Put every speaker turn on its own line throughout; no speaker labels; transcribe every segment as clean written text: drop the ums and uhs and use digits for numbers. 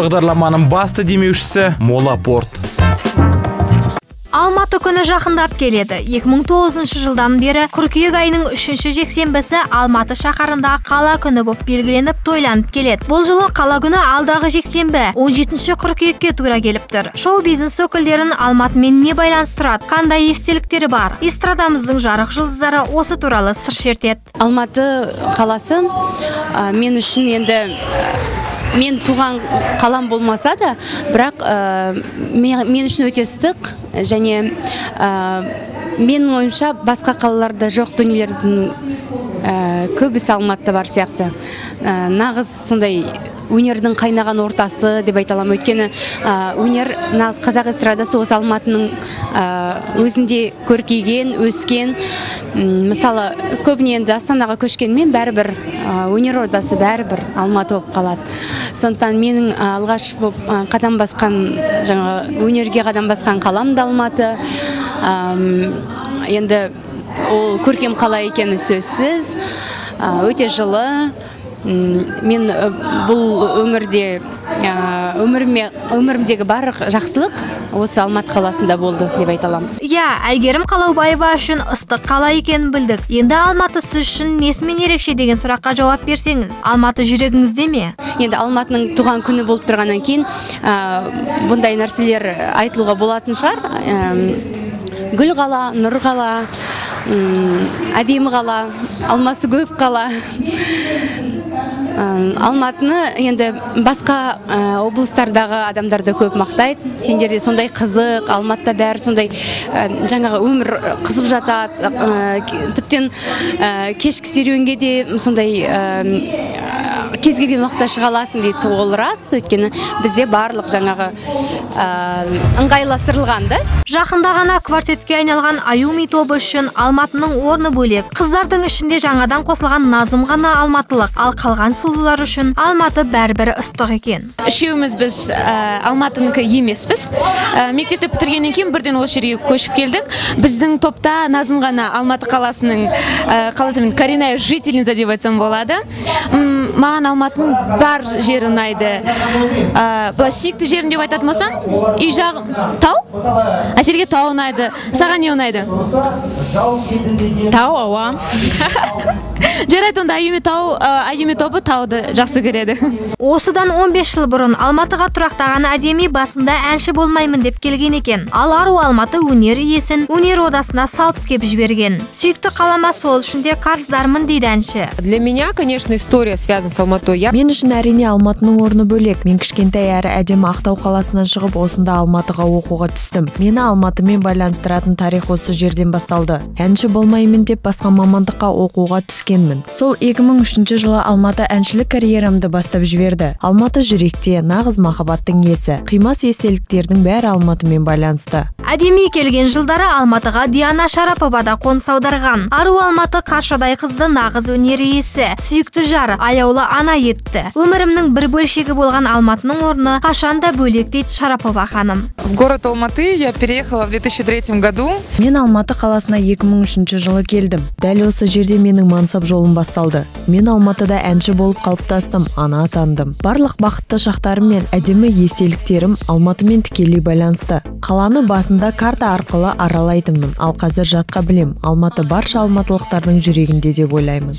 бағдарламаның басты демеушісі Мола Порт.
Алматы күні жақындап келеді. 2009 жылдан бері қыркүйек айының 3-ші жексенбісі Алматы шаһарында қала күні болып белгіленіп тойланып келеді. Бұл жылы қала күні алдағы жексенбі 17-ші қыркүйекке тура келіп тұр. Шоу-бизнес өкілдерін Алматымен не байланыстырады, қандай естеліктері бар? Эстрадамыздың жарық жұлдыздары осы туралы сыр шертеді.
Алматы қаласы мен үшін енді мен туған қалам болмаса да, бірақ мен үшін өте ыстық, және менің ойымша басқа қалаларда жоқ дүниелердің көбісі Алматыда бар сияқты. Нағыз сондай өнердің қайнаған ортасы деп айта аламын. Өйткені өнер нағыз қазақ эстрадасы осы Алматының өзінде көркейген, өскен. Мысалы, көбіне енді Астанаға көшкенмен бәрібір өнер ордасы бәрібір Алматы болып қалады. Сондықтан менің алғаш қадам басқан, өнерге қадам басқан қалам да Алматы. Енді ол көркем қала екені сөзсіз, өте жылы. Мен бұл өңірде өмірімдегі барлық жақсылық осы Алматы қаласында болды деп айта аламын.
Әйгерім Қалаубаева үшін ыстық қала екенін білдік. Енді Алматы сіз үшін несімен ерекше деген сұраққа жауап берсеңіз, Алматы жүрегіңізде ме?
Енді Алматының туған күні болып тұрғаннан кейін бұндай нәрселер айтылуға болатын шығар. Гүл қала, нұр қала, әдемі қала, алмасы көп қала. Алматыны енді басқа облыстардағы адамдар да көп мақтайды. Сендерде сондай қызық, Алматыда бәрі сондай жаңағы өмір қызып жатады. Тіптен кешкі серуенге де сондай кез келген уақытта шыға аласың дейді. Ол рас, өйткені бізде барлық жаңағы ыңғайластырылған да.
Жақында ғана квартетке айналған Аюми тобы үшін Алматының орны бөлек. Қыздардың ішінде жаңадан қосылған Назым ғана алматылық, ал қалған сұлулар үшін Алматы бәрібір ыстық екен.
Үшеуміз біз Алматыныкі емеспіз. Мектепті бітіргеннен кейін бірден осы жерге көшіп келдік. Біздің топта Назым ғана Алматы қаласының коренная жительница деп айтсам болады. Маған Алматының бар жері ұнайды. Сүйікті жерім деп айтатын болсам, үй жағым тау, Әселге тау ұнайды. Саған не ұнайды?
Тау, ауа.
Жарайды, онда Аюми тобы тауды жақсы көреді.
Осыдан 15 жыл бұрын Алматыға тұрақтаған әдеми басында әнші болмаймын деп келген екен. Ал Ару Алматы өнер иесін өнер одасына салып кеп жіберген. Сүйікті қалама сол үшін де қарыздармын дейді әнші.
Для меня, конечно, история связана с Алматой.
Мен үшін әрине Алматының орны бөлек. Мен кішкентай әрі әдемі Ақтау қаласынан шығып, осында Алматыға оқуға түстім. Мені Алматымен байланыстыратын тарих осы жерден басталды. Әнші болмаймын деп басқа мамандыққа оқуға түскенмін. Сол 2003 жылы Алматы әншілік карьерамды бастап жіберді. Алматы жүректе, нағыз махаббаттың иесі. Қимас естеліктердің бәрі Алматымен байланысты.
Әдеми келген жылдары Алматыға Диана Шарапова да қоныс аударған. Ару Алматы қаршадай қызды нағыз өнер иесі, сүйікті жары, аяулы ана етті. Өмірімнің бір бөлшегі болған Алматының орны қашанда бөлек дейді Шарапова ханым.
В город Алматы я переехала в 2003 году.
Мен Алматы қаласына 2003 жылы келдім. Дәл осы жерде менің мансап жолым басталды. Мен Алматыда әнші болып қалыптастым, ана атандым. Барлық бақытты шақтарым мен әдемі естеліктерім Алматымен тікелей байланысты. Қаланы басында карта арқылы аралайтынмын, ал қазір жатқа білем. Алматы барша алматылықтардың жүрегінде деп ойлаймын.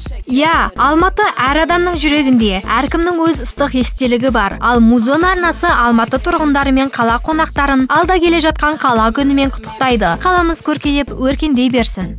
Алматы әр адамның жүрегінде, әркімнің өз ыстық естелігі бар. Ал Музон арнасы Алматы тұрғындары мен қала қонақтарын алда келе жатқан қала күнімен құттықтайды. Қаламыз көркейіп, өркендей берсін.